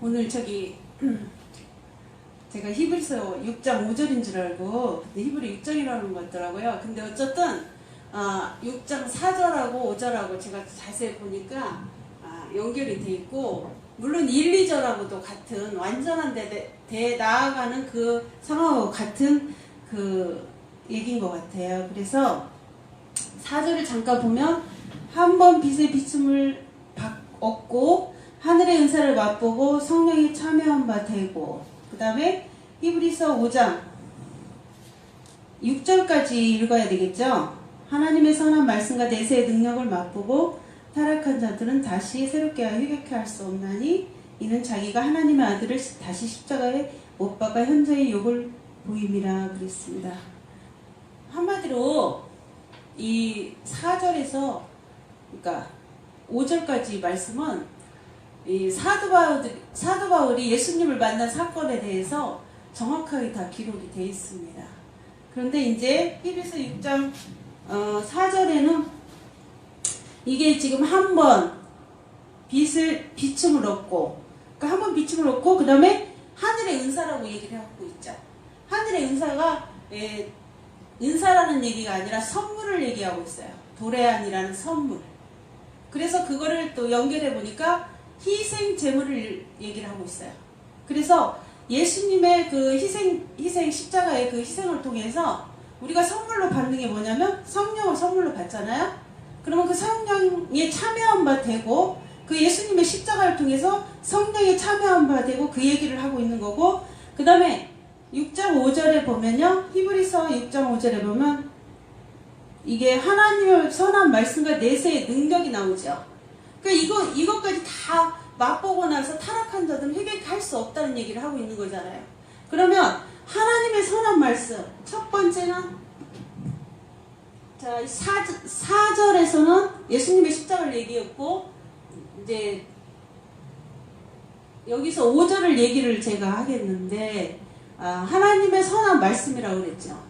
오늘 제가 히브리서 6장 5절인 줄 알고 히브리 6장이라는 것 같더라고요. 근데 어쨌든 6장 4절하고 5절하고 제가 자세히 보니까 연결이 돼 있고, 물론 1, 2절하고도 같은 완전한 데 나아가는 그 상황하고 같은 그 얘기인 것 같아요. 그래서 4절을 잠깐 보면 한 번 빛의 비춤을 얻고 하늘의 은사를 맛보고 성령이 참여한 바 되고, 그 다음에 히브리서 5장 6절까지 읽어야 되겠죠. 하나님의 선한 말씀과 내세의 능력을 맛보고 타락한 자들은 다시 새롭게 회개케 할 수 없나니 이는 자기가 하나님의 아들을 다시 십자가에 못 박아 현재의 욕을 보임이라 그랬습니다. 한마디로 이 4절에서 그러니까 5절까지 말씀은 이 사도 바울이 예수님을 만난 사건에 대해서 정확하게 다 기록이 되어 있습니다. 그런데 이제 히브리서 6장 4절에는 이게 지금 한 번 비춤을 얻고, 그러니까 한 번 비춤을 얻고 그 다음에 하늘의 은사라고 얘기를 하고 있죠. 하늘의 은사가 은사라는 얘기가 아니라 선물을 얘기하고 있어요. 도레안이라는 선물. 그래서 그거를 또 연결해 보니까 희생 제물을 얘기를 하고 있어요. 그래서 예수님의 그 희생 십자가의 그 희생을 통해서 우리가 선물로 받는 게 뭐냐면 성령을 선물로 받잖아요. 그러면 그 성령에 참여한 바 되고, 그 예수님의 십자가를 통해서 성령에 참여한 바 되고, 그 얘기를 하고 있는 거고, 그 다음에 6장 5절에 보면요, 히브리서 6장 5절에 보면 이게 하나님의 선한 말씀과 내세의 능력이 나오죠. 그러니까 이것까지 다 맛보고 나서 타락한 자들은 회개할 수 없다는 얘기를 하고 있는 거잖아요. 그러면 하나님의 선한 말씀, 첫 번째는 자, 4절에서는 예수님의 십자가를 얘기했고, 이제 여기서 5절을 얘기를 제가 하겠는데, 하나님의 선한 말씀이라고 그랬죠.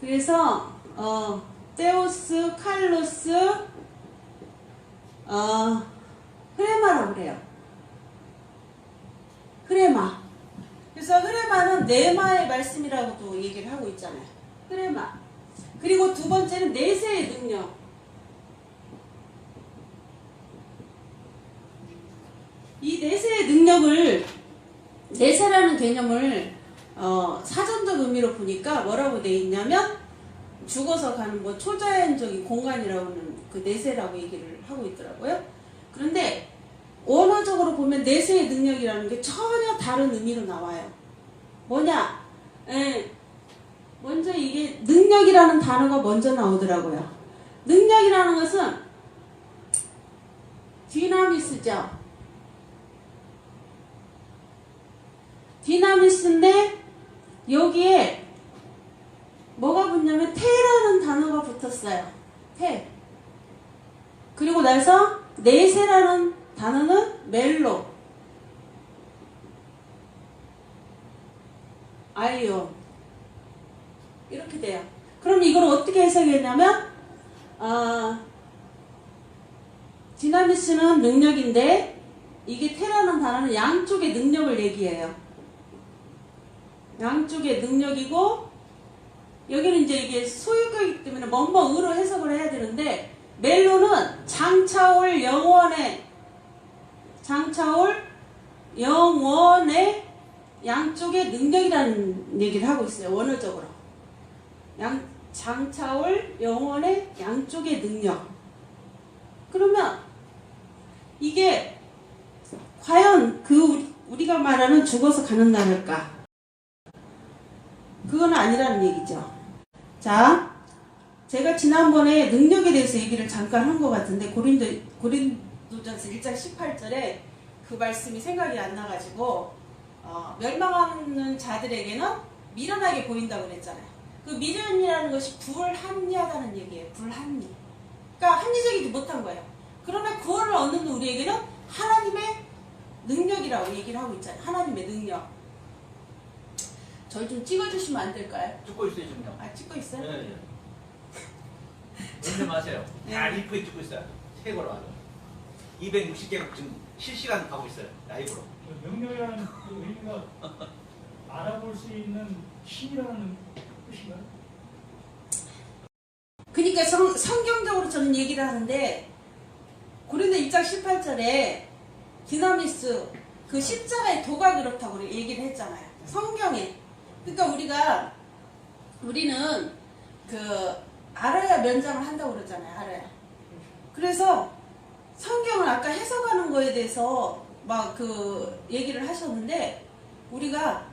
그래서 테오스, 칼로스, 흐레마라고 그래요. 흐레마. 그래서 흐레마는 네마의 말씀이라고도 얘기를 하고 있잖아요. 흐레마. 그리고 두 번째는 내세의 능력. 이 내세의 능력을, 내세라는 개념을 사전적 의미로 보니까 뭐라고 되어 있냐면, 죽어서 가는 뭐 초자연적인 공간이라고는 그 내세라고 얘기를 하고 있더라고요. 그런데 원어적으로 보면 내세의 능력이라는 게 전혀 다른 의미로 나와요. 뭐냐? 먼저 이게 능력이라는 단어가 먼저 나오더라고요. 능력이라는 것은 디나미스죠. 디나미스인데 여기에 뭐가 붙냐면 테라는 단어가 붙었어요. 테. 그리고 나서 내세라는 단어는 멜로, 아이온, 이렇게 돼요. 그럼 이걸 어떻게 해석했냐면 디나미스는 능력인데 이게 테라는 단어는 양쪽의 능력을 얘기해요. 양쪽의 능력이고, 여기는 이제 이게 소유격이기 때문에 뭐뭐으로 해석을 해야 되는데, 멜로는 장차올 영원의 양쪽의 능력이라는 얘기를 하고 있어요. 원어적으로. 장차올 영원의 양쪽의 능력. 그러면 이게 과연 우리가 말하는 죽어서 가는 나라일까? 그건 아니라는 얘기죠. 자, 제가 지난번에 능력에 대해서 얘기를 잠깐 한 것 같은데, 고린도전서 1장 18절에 그 말씀이 생각이 안 나가지고, 멸망하는 자들에게는 미련하게 보인다고 그랬잖아요. 그 미련이라는 것이 불합리하다는 얘기예요. 불합리. 그러니까 합리적이지 못한 거예요. 그러나 구원을 얻는 우리에게는 하나님의 능력이라고 얘기를 하고 있잖아요. 하나님의 능력. 저희 좀 찍어주시면 안 될까요? 찍고 있어요 지금요. 아, 찍고 있어요? 네. 문제 마세요. 네. 다 리프에 찍고 있어요. 최고로 아주. 260개국 지금 실시간 가고 있어요. 라이브로. 명령이라는 그 의미가 알아볼 수 있는 힘이라는 뜻인가요? 그러니까 성경적으로 저는 얘기를 하는데, 고린도 1장 18절에 디나미스 그 십자가의 도가 그렇다고 얘기를 했잖아요. 성경에. 그러니까 우리는 그 알아야 면장을 한다고 그러잖아요. 알아야. 그래서 성경을 아까 해석하는 거에 대해서 막 그 얘기를 하셨는데, 우리가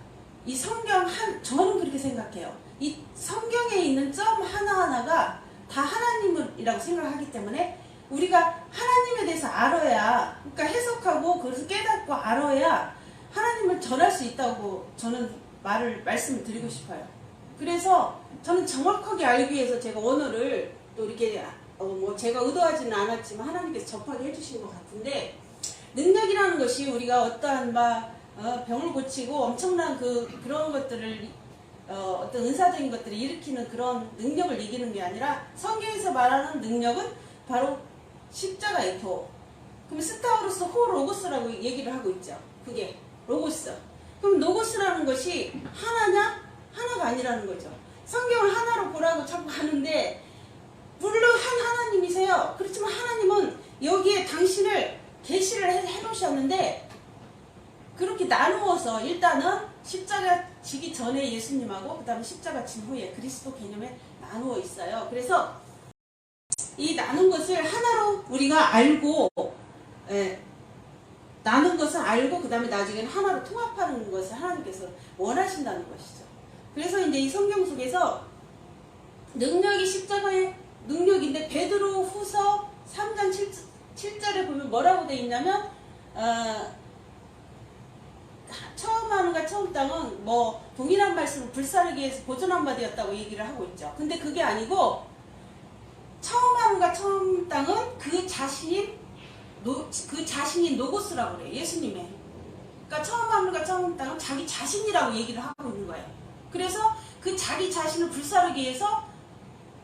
이 저는 그렇게 생각해요. 이 성경에 있는 점 하나하나가 다 하나님이라고 생각하기 때문에 우리가 하나님에 대해서 알아야, 그러니까 해석하고 그래서 깨닫고 알아야 하나님을 전할 수 있다고 저는 말씀을 드리고 싶어요. 그래서 저는 정확하게 알기 위해서 제가 언어를 또 이렇게 제가 의도하지는 않았지만 하나님께서 접하게 해주신 것 같은데, 능력이라는 것이 우리가 어떠한 병을 고치고 엄청난 그런 것들을 어떤 은사적인 것들을 일으키는 그런 능력을 얘기하는 게 아니라, 성경에서 말하는 능력은 바로 십자가의 도. 그럼 스타우루스 호 로고스라고 얘기를 하고 있죠. 그게 로고스. 그럼 로고스라는 것이 하나냐? 하나가 아니라는 거죠. 성경을 하나로 보라고 자꾸 하는데, 물론 한 하나님이세요. 그렇지만 하나님은 여기에 당신을 계시를 해놓으셨는데, 그렇게 나누어서 일단은 십자가 지기 전에 예수님하고 그 다음에 십자가 진 후에 그리스도 개념에 나누어 있어요. 그래서 이 나눈 것을 하나로 우리가 알고, 나눈 것을 알고 그 다음에 나중에는 하나로 통합하는 것을 하나님께서 원하신다는 것이죠. 그래서 이제 이 성경 속에서 능력이 십자가의 능력인데, 베드로 후서 3장 7절에 보면 뭐라고 되어 있냐면, 처음 하늘과 처음 땅은 동일한 말씀을 불사르기 위해서 보존한 바 되었다고 얘기를 하고 있죠. 근데 그게 아니고, 처음 하늘과 처음 땅은 그 자신인 노고스라고 그래요. 예수님의. 그러니까 처음 하늘과 처음 땅은 자기 자신이라고 얘기를 하고 있는 거예요. 그래서 그 자기 자신을 불사르기 위해서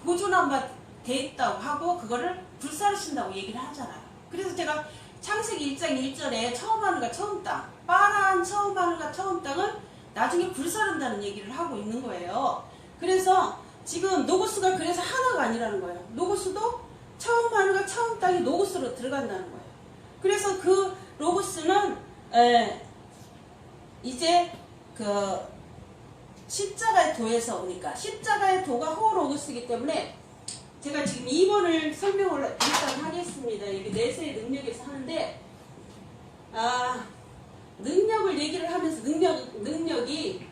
보존한 바 되었다고 하고, 그거를 불사르신다고 얘기를 하잖아요. 그래서 제가 창세기 1장 1절에 처음 하늘과 처음 땅, 빠른 처음 하늘과 처음 땅은 나중에 불사른다는 얘기를 하고 있는 거예요. 그래서 지금 노고스가 그래서 하나가 아니라는 거예요. 노고스도 처음 하늘과 처음 땅이 노고스로 들어간다는 거예요. 그래서 그 로고스는 이제 그 십자가의 도에서 오니까, 십자가의 도가 호로고스이기 때문에 제가 지금 2번을 설명을 일단 하겠습니다. 이게 내세의 능력에서 하는데, 능력을 얘기를 하면서 능력이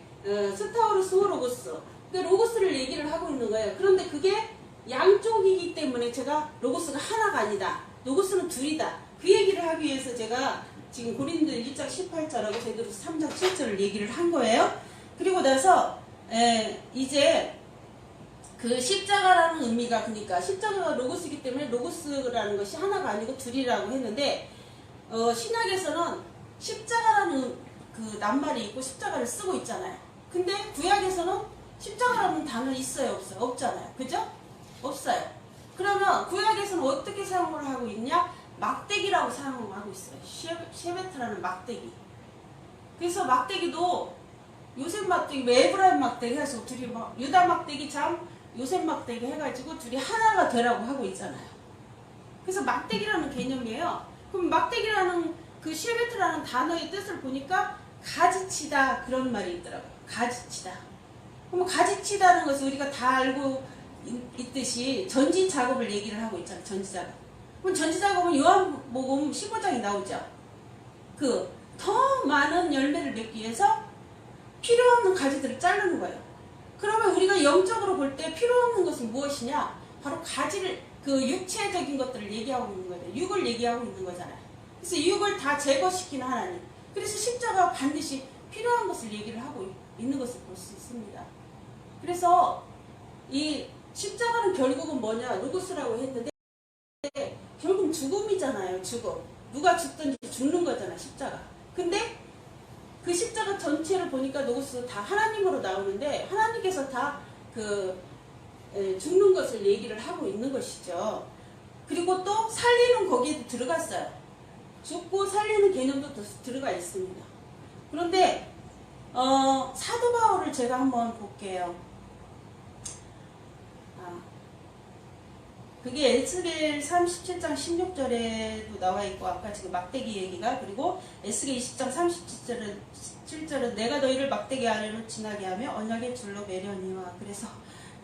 스타우루스 호로고스, 그러니까 로고스를 얘기를 하고 있는 거예요. 그런데 그게 양쪽이기 때문에 제가 로고스가 하나가 아니다, 로고스는 둘이다, 그 얘기를 하기 위해서 제가 지금 고린도 1장 18절하고 제대로 3장 7절을 얘기를 한 거예요. 그리고 나서 이제 그 십자가라는 의미가, 그러니까 십자가가 로고스이기 때문에 로고스라는 것이 하나가 아니고 둘이라고 했는데, 신약에서는 십자가라는 그 낱말이 있고 십자가를 쓰고 있잖아요. 근데 구약에서는 십자가라는 단어 있어요, 없어요? 없잖아요. 그죠? 없어요. 그러면 구약에서는 어떻게 사용을 하고 있냐? 막대기라고 사용하고 있어요. 셰베트라는 막대기. 그래서 막대기도 요새 막대기, 에브라임 막대기 해서 둘이 막 유다 막대기 참 요셉 막대기 해가지고 둘이 하나가 되라고 하고 있잖아요. 그래서 막대기라는 개념이에요. 그럼 막대기라는 그 쉐베트라는 단어의 뜻을 보니까 가지치다 그런 말이 있더라고요. 가지치다. 그럼 가지치다는 것은 우리가 다 알고 있듯이 전지 작업을 얘기를 하고 있잖아요. 전지 작업. 그럼 전지 작업은 요한복음 15장이 나오죠. 그 더 많은 열매를 맺기 위해서 필요 없는 가지들을 자르는 거예요. 그러면 우리가 영적으로 볼 때 필요 없는 것은 무엇이냐? 바로 가지를, 그 육체적인 것들을 얘기하고 있는 거예요. 육을 얘기하고 있는 거잖아요. 그래서 육을 다 제거시키는 하나님. 그래서 십자가가 반드시 필요한 것을 얘기를 하고 있는 것을 볼 수 있습니다. 그래서 이 십자가는 결국은 뭐냐? 로고스라고 했는데 결국 죽음이잖아요. 죽음. 누가 죽든지 죽는 거잖아. 십자가. 근데 그 십자가 전체를 보니까 로고스 다 하나님으로 나오는데 하나님께서 다 죽는 것을 얘기를 하고 있는 것이죠. 그리고 또 살리는 거기에도 들어갔어요. 죽고 살리는 개념도 들어가 있습니다. 그런데 사도 바울을 제가 한번 볼게요. 그게 에스겔 37장 16절에도 나와 있고 아까 지금 막대기 얘기가, 그리고 에스겔 20장 37절은 내가 너희를 막대기 아래로 지나게 하며 언약의 줄로 매려니와, 그래서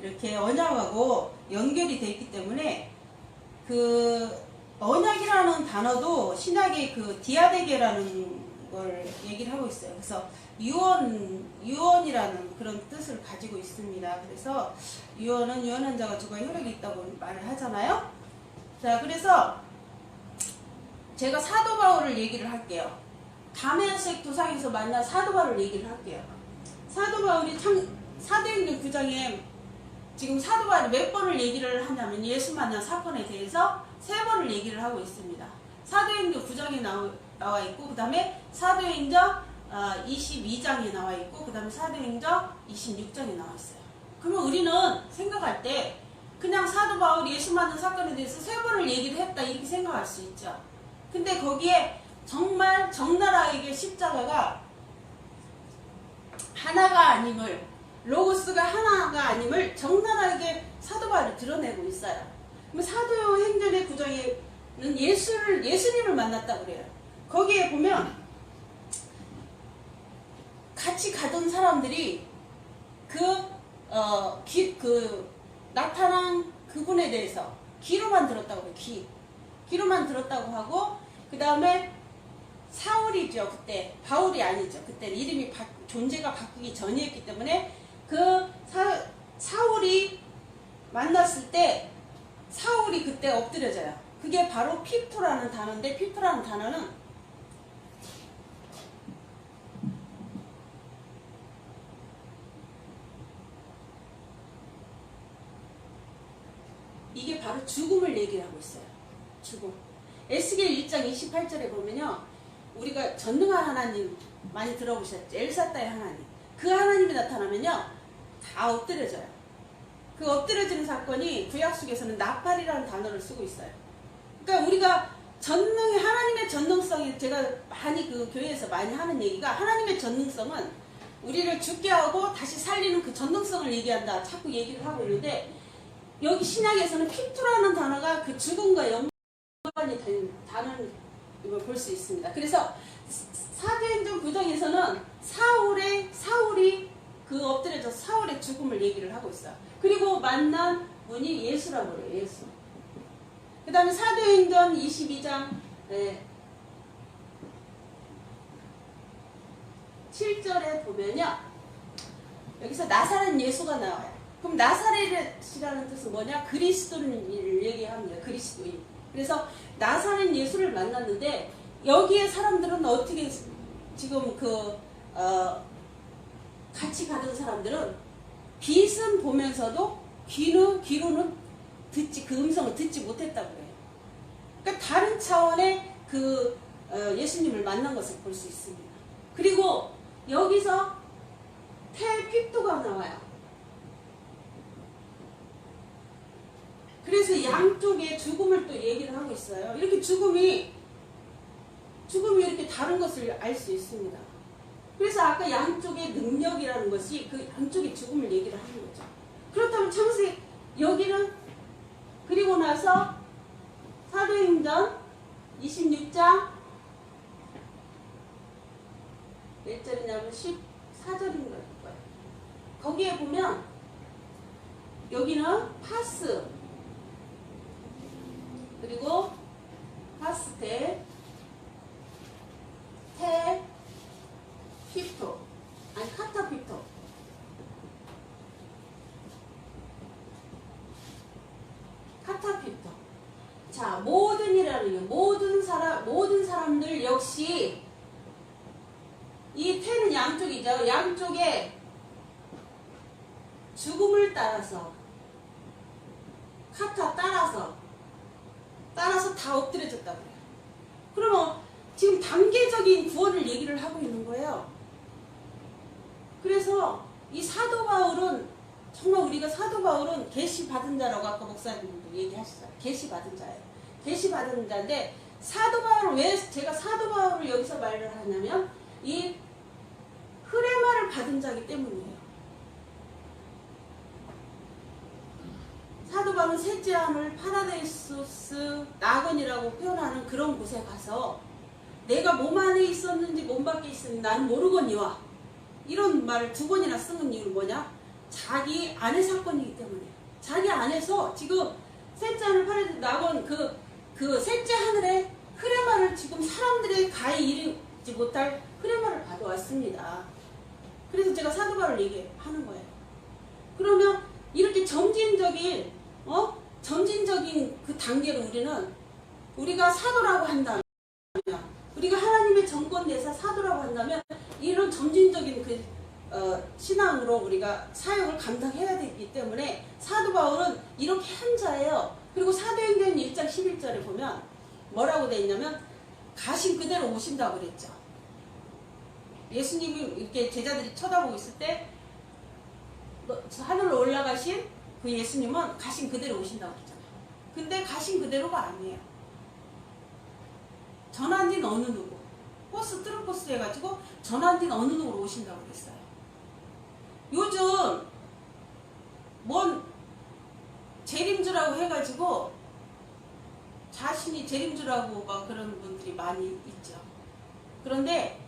이렇게 언약하고 연결이 되어 있기 때문에 그 언약이라는 단어도 신약의 그 디아데게라는 걸 얘기를 하고 있어요. 그래서 유언이라는 그런 뜻을 가지고 있습니다. 그래서 유언은 유언한 자가 주가 혈액이 있다고 말을 하잖아요. 자, 그래서 제가 사도 바울을 얘기를 할게요. 다메섹 도상에서 만난 사도 바울을 얘기를 할게요. 사도 바울이 사도행전 9장에 지금 사도 바울이 몇 번을 얘기를 하냐면 예수 만난 사건에 대해서 3번을 얘기를 하고 있습니다. 사도행전 9장에 나와 있고, 그 다음에 사도행전 22장에 나와 있고, 그 다음에 사도행전 26장에 나와 있어요. 그러면 우리는 생각할 때 그냥 사도 바울이 예수 만난 사건에 대해서 3번을 얘기를 했다 이렇게 생각할 수 있죠. 근데 거기에 정말 적나라하게 십자가가 하나가 아님을, 로고스가 하나가 아님을 적나라하게 사도 바울이 드러내고 있어요. 그럼 사도행전의 9장에는 예수님을 만났다고 그래요. 거기에 보면 같이 가던 사람들이 나타난 그분에 대해서 귀로만 들었다고 해요. 귀로만 들었다고 하고, 그 다음에 사울이죠. 그때 바울이 아니죠. 그때 이름이 존재가 바뀌기 전이었기 때문에 사울이 만났을 때 사울이 그때 엎드려져요. 그게 바로 피토라는 단어인데, 피토라는 단어는 이게 바로 죽음을 얘기하고 있어요. 죽음. 에스겔 1장 28절에 보면요, 우리가 전능한 하나님 많이 들어보셨죠? 엘사다의 하나님. 그 하나님이 나타나면요 다 엎드려져요. 그 엎드려지는 사건이 구약 속에서는 나팔이라는 단어를 쓰고 있어요. 그러니까 우리가 하나님의 전능성이, 제가 많이 그 교회에서 많이 하는 얘기가, 하나님의 전능성은 우리를 죽게 하고 다시 살리는 그 전능성을 얘기한다 자꾸 얘기를 하고 있는데, 여기 신약에서는 피투라는 단어가 그 죽음과 연관이 된 단어를 볼 수 있습니다. 그래서 사도행전 9장에서는 사울이 그 엎드려져 사울의 죽음을 얘기를 하고 있어요. 그리고 만난 분이 예수라고 그래요. 예수. 그 다음에 사도행전 22장 7절에 보면요, 여기서 나사렛 예수가 나와요. 그럼 나사렛이라는 뜻은 뭐냐? 그리스도인을 얘기합니다. 그리스도인. 그래서 나사렛 예수를 만났는데, 여기에 사람들은 어떻게 지금 같이 가던 사람들은 빛은 보면서도 귀로는 그 음성을 듣지 못했다고 해요. 그러니까 다른 차원의 예수님을 만난 것을 볼 수 있습니다. 그리고 여기서 태피토가 나와요. 그래서 양쪽에 죽음을 또 얘기를 하고 있어요. 이렇게 죽음이 이렇게 다른 것을 알 수 있습니다. 그래서 아까 양쪽에 능력이라는 거 것이 그 양쪽의 죽음을 얘기를 하는 거죠. 그렇다면 창세기 여기는 그리고 나서 사도행전 26장 몇 절이냐면 14절인 거예요. 거기에 보면 여기는 파스 그리고 파스테 테 피토 아니 카타피토 카타피토 자 모든이라는 게 모든 사람들 역시 이 태는 양쪽이죠. 양쪽에 죽음을 따라서 카타 따라서 다 엎드려졌다고 해요. 그러면 지금 단계적인 구원을 얘기를 하고 있는 거예요. 그래서 이 사도 바울은 정말 우리가 사도 바울은 계시 받은 자라고 아까 목사님도 얘기하셨어요. 계시 받은 자예요. 계시 받은 자인데 사도 바울을 왜 제가 사도 바울을 여기서 말을 하냐면 이 흐레마를 받은 자이기 때문이에요. 사도 바울은 셋째 하늘 파라데이소스 낙원이라고 표현하는 그런 곳에 가서 내가 몸 안에 있었는지 몸 밖에 있었는지 나는 모르거니와 이런 말을 2번이나 쓰는 이유는 뭐냐? 자기 안의 사건이기 때문이에요. 자기 안에서 지금 셋째 하늘 파라데이소스 낙원 그 셋째 하늘에 흐레마를 지금 사람들의 가히 이르지 못할 흐레마를 받아왔습니다. 그래서 제가 사도 바울을 얘기하는 거예요. 그러면 이렇게 점진적인 그 단계로 우리가 사도라고 한다면 우리가 하나님의 정권 내사 사도라고 한다면 이런 점진적인 신앙으로 우리가 사역을 감당해야 되기 때문에 사도 바울은 이렇게 한 자예요. 그리고 사도행전 1장 11절에 보면 뭐라고 되어 있냐면 가신 그대로 오신다고 그랬죠. 예수님이 이렇게 제자들이 쳐다보고 있을 때 하늘로 올라가신 그 예수님은 가신 그대로 오신다고 그랬잖아요. 근데 가신 그대로가 아니에요. 전한 뒤는 어느 누구 포스 트루포스 해가지고 전한 뒤는 어느 누구로 오신다고 그랬어요. 요즘 뭔 재림주라고 해가지고 자신이 재림주라고 막 그런 분들이 많이 있죠. 그런데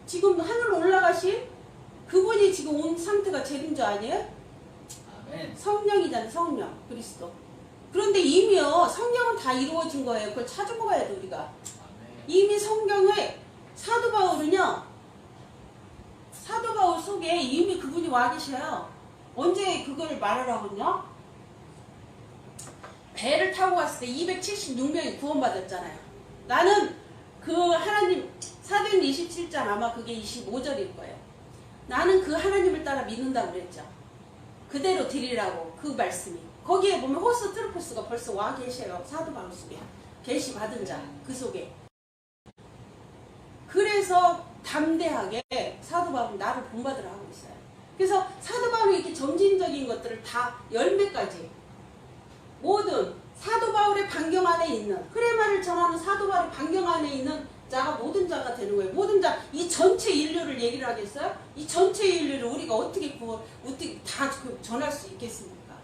지금 하늘로 올라가신 그분이 지금 온 상태가 재림주 아니에요? 아멘. 성령이잖아요. 성령 그리스도. 그런데 이미요 성경은 다 이루어진 거예요. 그걸 찾아보 가야 돼 우리가. 아멘. 이미 성경에 사도 바울은요 사도 바울 속에 이미 그분이 와 계셔요. 언제 그걸 말하라고요? 배를 타고 갔을 때 276명이 구원받았잖아요. 나는 그 하나님 사도행 27장 아마 그게 25절일 거예요. 나는 그 하나님을 따라 믿는다고 그랬죠. 그대로 드리라고 그 말씀이. 거기에 보면 호스 트루포스가 벌써 와 계셔요. 사도 바울 속에. 계시 받은 자 그 속에. 그래서 담대하게 사도 바울은 나를 본받으라 하고 있어요. 그래서 사도 바울이 이렇게 점진적인 것들을 다 10매까지 모든 사도 바울의 반경 안에 있는 흐레마를 전하는 사도 바울의 반경 안에 있는 자가 모든 자가 되는 거예요. 모든 자, 이 전체 인류를 얘기를 하겠어요? 이 전체 인류를 우리가 어떻게 다 전할 수 있겠습니까?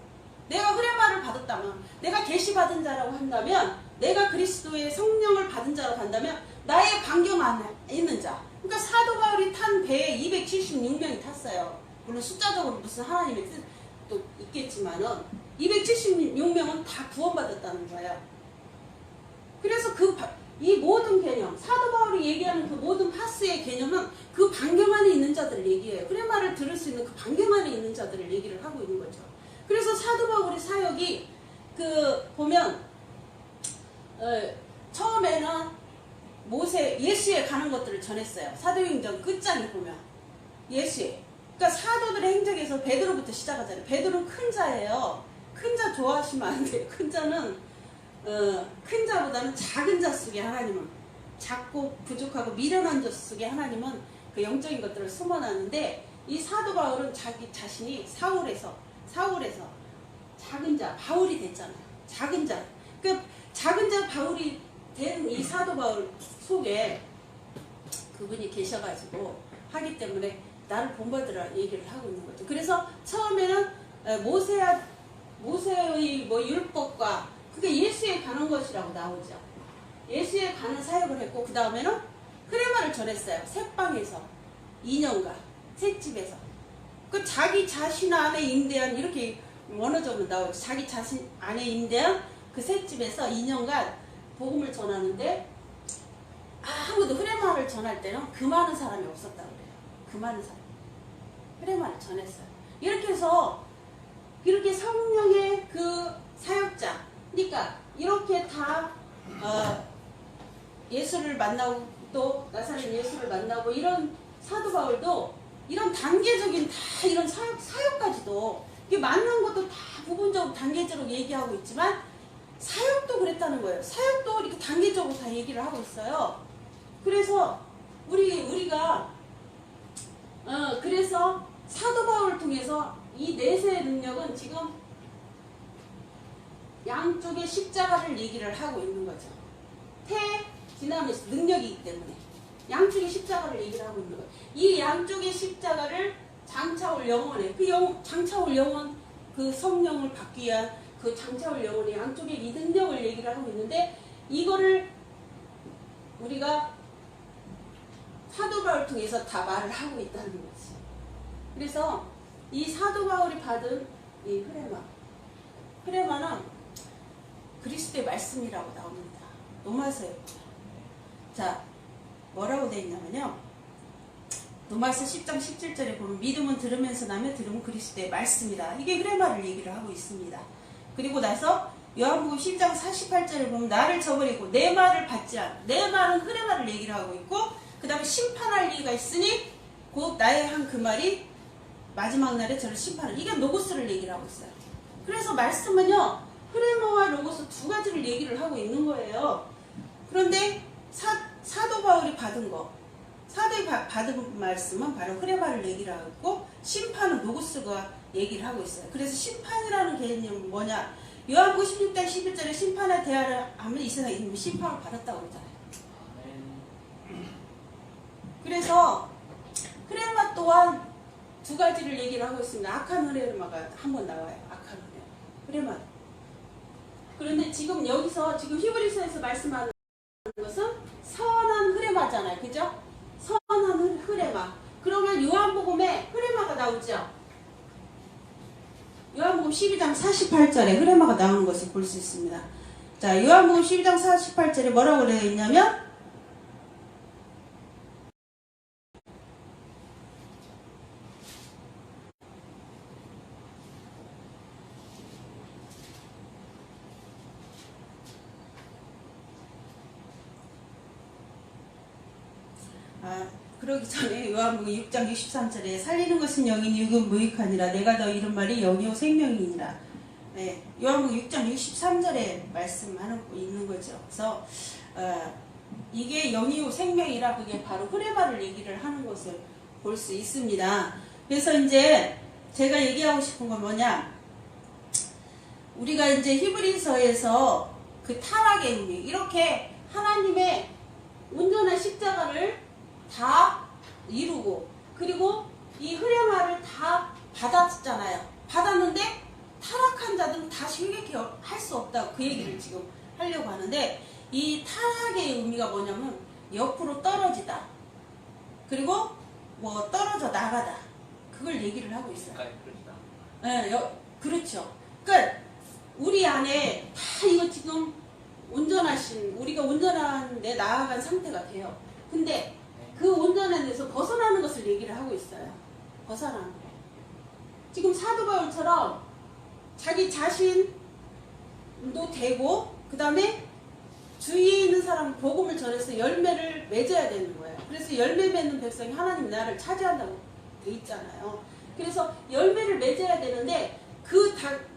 내가 흐레마를 받았다면, 내가 계시 받은 자라고 한다면, 내가 그리스도의 성령을 받은 자라고 한다면 나의 반경 안에 있는 자. 그러니까 사도 바울이 탄 배에 276명이 탔어요. 물론 숫자적으로 무슨 하나님의 뜻도 있겠지만은 276명은 다 구원받았다는 거예요. 그래서 이 모든 개념, 사도 바울이 얘기하는 그 모든 파스의 개념은 그 반경 안에 있는 자들을 얘기해요. 그런 말을 들을 수 있는 그 반경 안에 있는 자들을 얘기를 하고 있는 거죠. 그래서 사도 바울의 사역이 보면 처음에는 예수에 가는 것들을 전했어요. 사도행전 끝장에 보면 예수에. 그러니까 사도들의 행적에서 베드로부터 시작하잖아요. 베드로는 큰 자예요. 큰 자 좋아하시면 안 돼요. 큰 자는 큰 자보다는 작은 자 속에 하나님은 작고 부족하고 미련한 자 속에 하나님은 그 영적인 것들을 숨어놨는데 이 사도 바울은 자기 자신이 사울에서 작은 자 바울이 됐잖아요. 작은 자. 그 작은 자 바울이 된 이 사도 바울 속에 그분이 계셔가지고 하기 때문에 나를 본받으라 얘기를 하고 있는 거죠. 그래서 처음에는 모세의 뭐 율법과 그게 예수에 가는 것이라고 나오죠. 예수에 가는 사역을 했고 그 다음에는 흐레마를 전했어요. 새방에서 2년간 새집에서 그 자기 자신 안에 임대한 이렇게 원어적으로 나오죠. 자기 자신 안에 임대한 그 새집에서 2년간 복음을 전하는데 아무도 흐레마를 전할 때는 그 많은 사람이 없었다고 그래요. 그 많은 사람 흐레마를 전했어요. 이렇게 해서 이렇게 성령의 그 사역자 그러니까 이렇게 다 예수를 만나고 또 나사렛 예수를 만나고 이런 사도 바울도 이런 단계적인 다 이런 사역까지도 이게 만난 것도 다 부분적으로 단계적으로 얘기하고 있지만 사역도 그랬다는 거예요. 사역도 이렇게 단계적으로 다 얘기를 하고 있어요. 그래서 우리가 그래서 사도 바울을 통해서 이 내세의 능력은 지금 양쪽의 십자가를 얘기를 하고 있는 거죠. 지나면서 능력이기 때문에 양쪽의 십자가를 얘기를 하고 있는 거예요. 이 양쪽의 십자가를 장차올 영혼에 장차올 영혼 그 성령을 받기 위한 그 장차올 영혼의 양쪽의 이 능력을 얘기를 하고 있는데 이거를 우리가 사도 바울을 통해서 다 말을 하고 있다는 거지. 그래서 이 사도 바울이 받은 이 흐레마는 그리스도의 말씀이라고 나옵니다. 로마서에 자 뭐라고 되어 있냐면요. 로마서 10장 17절에 보면 믿음은 들으면서 나며 들으면 그리스도의 말씀이다. 이게 흐레마를 얘기를 하고 있습니다. 그리고 나서 요한복음 10장 48절에 보면 나를 저버리고 내 말을 받지 않아. 내 말은 흐레마를 얘기를 하고 있고 그 다음에 심판할 이가 있으니 곧 나의 한 그 말이 마지막 날에 저를 심판을 이게 로고스를 얘기를 하고 있어요. 그래서 말씀은요 흐레마와 로고스 두 가지를 얘기를 하고 있는 거예요. 그런데 사도 바울이 받은 거 사도의 받은 말씀은 바로 흐레마를 얘기를 하고 심판은 로고스가 얘기를 하고 있어요. 그래서 심판이라는 개념은 뭐냐 요한복음 16장 11절에 심판에 대하여 하면 이 세상에 이미 심판을 받았다고 그러잖아요. 그래서 흐레마 또한 두 가지를 얘기를 하고 있습니다. 악한 흐레마가 한번 나와요. 악한 흐레마. 그런데 지금 여기서 지금 히브리서에서 말씀하는 것은 선한 흐레마잖아요. 그죠? 선한 흐레마. 그러면 요한복음에 흐레마가 나오죠? 요한복음 12장 48절에 흐레마가 나오는 것을 볼 수 있습니다. 자, 요한복음 12장 48절에 뭐라고 되어 있냐면 그러기 전에 요한복음 6장 63절에 살리는 것은 영이니 육은 무익하니라 내가 너 이런 말이 영이요 생명이니라. 네, 요한복음 6장 63절에 말씀하는 있는 거죠. 그래서 이게 영이요 생명이라 그게 바로 흐레마를 얘기를 하는 것을 볼 수 있습니다. 그래서 이제 제가 얘기하고 싶은 건 뭐냐 우리가 이제 히브리서에서 그 타락의 의미 이렇게 하나님의 온전한 십자가를 다 이루고 그리고 이 흐레마를 다 받았잖아요. 받았는데 타락한 자들은 다시 회개케 할 수 없다. 그 얘기를 지금 하려고 하는데 이 타락의 의미가 뭐냐면 옆으로 떨어지다. 그리고 뭐 떨어져 나가다. 그걸 얘기를 하고 있어요. 네, 그렇죠. 그러니까 우리 안에 다 이거 지금 온전하신 우리가 온전한 데 나아간 상태가 돼요. 근데 그 온전한 데서 벗어나는 것을 얘기를 하고 있어요. 벗어나는 거. 지금 사도 바울처럼 자기 자신도 되고 그 다음에 주위에 있는 사람 복음을 전해서 열매를 맺어야 되는 거예요. 그래서 열매 맺는 백성이 하나님 나라를 차지한다고 돼 있잖아요. 그래서 열매를 맺어야 되는데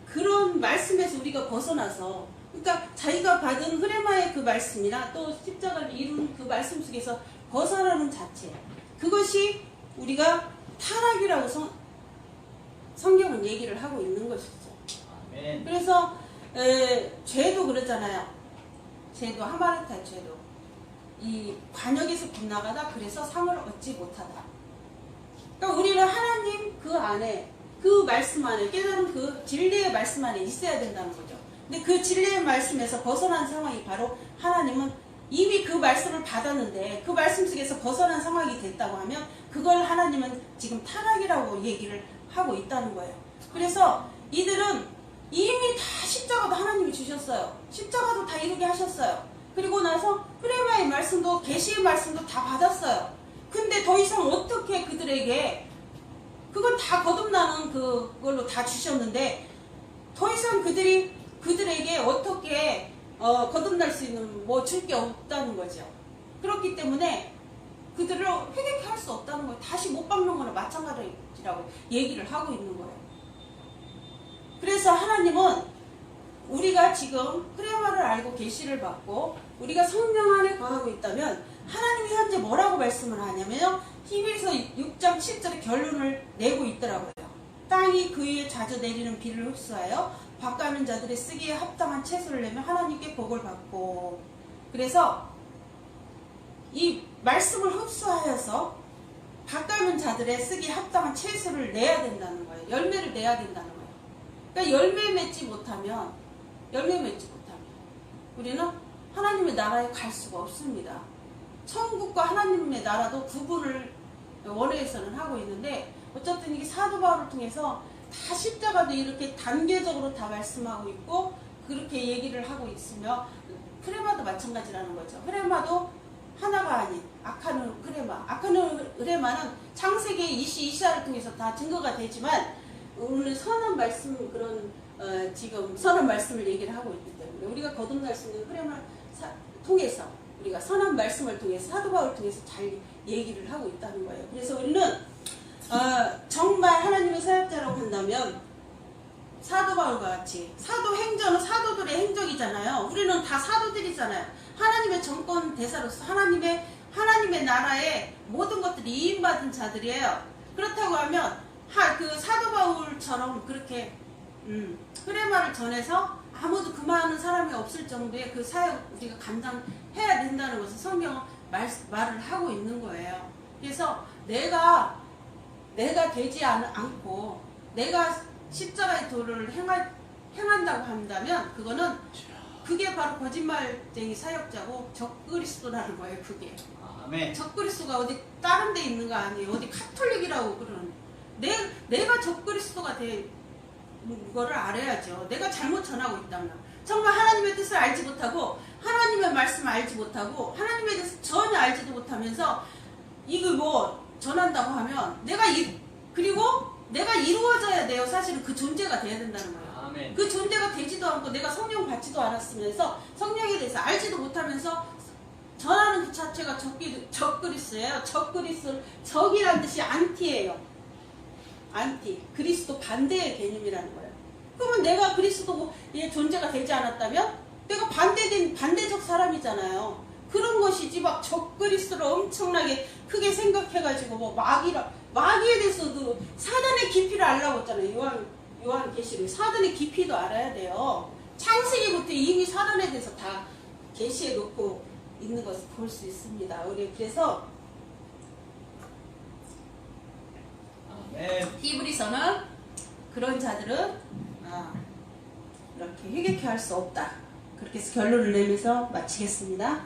그런 말씀에서 우리가 벗어나서 그러니까 자기가 받은 흐레마의 그 말씀이나 또 십자가를 이룬 그 말씀 속에서 벗어나는 자체 그것이 우리가 타락이라고 성경은 얘기를 하고 있는 것이죠. 아멘. 그래서 죄도 그러잖아요. 죄도 하마르타 죄도 이 관역에서 빗나가다 그래서 상을 얻지 못하다. 그 안에 그 말씀 안에 깨달은 그 진리의 말씀 안에 있어야 된다는 거죠. 근데 그 진리의 말씀에서 벗어난 상황이 바로 하나님은 이미 그 말씀을 받았는데 그 말씀 속에서 벗어난 상황이 됐다고 하면 그걸 하나님은 지금 타락이라고 얘기를 하고 있다는 거예요. 그래서 이들은 이미 다 십자가도 하나님이 주셨어요. 십자가도 다 이루게 하셨어요. 그리고 나서 프레마의 말씀도 계시의 말씀도 다 받았어요. 근데 더 이상 어떻게 그들에게 그걸 다 거듭나는 그걸로 다 주셨는데 더 이상 그들에게 어떻게 거듭날 수 있는 뭐 줄 게 없다는 거죠. 그렇기 때문에 그들을 회개케 할 수 없다는 거예요. 다시 못 박는 거나 마찬가지라고 얘기를 하고 있는 거예요. 그래서 하나님은 우리가 지금 프레마를 알고 계시를 받고 우리가 성령 안에 거하고 있다면 하나님이 현재 뭐라고 말씀을 하냐면요. 히브리서 6장 7절에 결론을 내고 있더라고요. 땅이 그 위에 자주 내리는 비를 흡수하여 밭가는 자들의 쓰기에 합당한 채소를 내면 하나님께 복을 받고, 그래서 이 말씀을 흡수하여서 밭가는 자들의 쓰기에 합당한 채소를 내야 된다는 거예요. 열매를 내야 된다는 거예요. 그러니까 열매 맺지 못하면 우리는 하나님의 나라에 갈 수가 없습니다. 천국과 하나님의 나라도 구분을 원어에서는 하고 있는데 어쨌든 이게 사도 바울을 통해서 다 십자가도 이렇게 단계적으로 다 말씀하고 있고 그렇게 얘기를 하고 있으며 프레마도 마찬가지라는 거죠. 프레마도 하나가 아닌 아카누 프레마, 아카누 프레마는 창세기 이시아를 통해서 다 증거가 되지만 오늘 선한 말씀 그런 지금 선한 말씀을 얘기를 하고 있기 때문에 우리가 거듭날 수 있는 프레마를 통해서 우리가 선한 말씀을 통해서 사도 바울을 통해서 잘 얘기를 하고 있다는 거예요. 그래서 우리는 정말 하나님의 사역자라고 한다면 사도 바울과 같이 사도 행전은 사도들의 행적이잖아요. 우리는 다 사도들이잖아요. 하나님의 정권 대사로서 하나님의 나라의 모든 것들이 이임받은 자들이에요. 그렇다고 하면 그 사도 바울처럼 그렇게 프레마를 전해서 아무도 금하는 사람이 없을 정도의 그 사역 우리가 감당해야 된다는 것을 성경은 말을 하고 있는 거예요. 그래서 내가 되지 않고 내가 십자가의 도를 행한다고 한다면 그게 바로 거짓말쟁이 사역자고 적그리스도라는 거예요. 그게 아멘. 적그리스도가 어디 다른 데 있는 거 아니에요. 어디 카톨릭이라고 그러는 내가 적그리스도가 된 거를 알아야죠. 내가 잘못 전하고 있다면 정말 하나님의 뜻을 알지 못하고 하나님의 말씀을 알지 못하고 하나님에 대해서 전혀 알지도 못하면서 이거 뭐 전한다고 하면 그리고 내가 이루어져야 돼요. 사실은 그 존재가 돼야 된다는 거예요. 아멘. 그 존재가 되지도 않고 내가 성령 받지도 않았으면서 성령에 대해서 알지도 못하면서 전하는 그 자체가 적그리스예요. 적이라는 뜻이 안티예요. 안티, 그리스도 반대의 개념이라는 거예요. 그러면 내가 그리스도의 존재가 되지 않았다면 내가 반대적 사람이잖아요. 그런 것이지 막 적그리스도를 엄청나게 크게 생각해가지고 뭐 마귀에 대해서도 사단의 깊이를 알라고 했잖아요. 요한 계시록 사단의 깊이도 알아야 돼요. 창세기부터 이미 사단에 대해서 다 계시해 놓고 있는 것을 볼 수 있습니다. 그래서 히브리서는 그런 자들은 이렇게 회개케 할 수 없다. 그렇게 해서 결론을 내면서 마치겠습니다.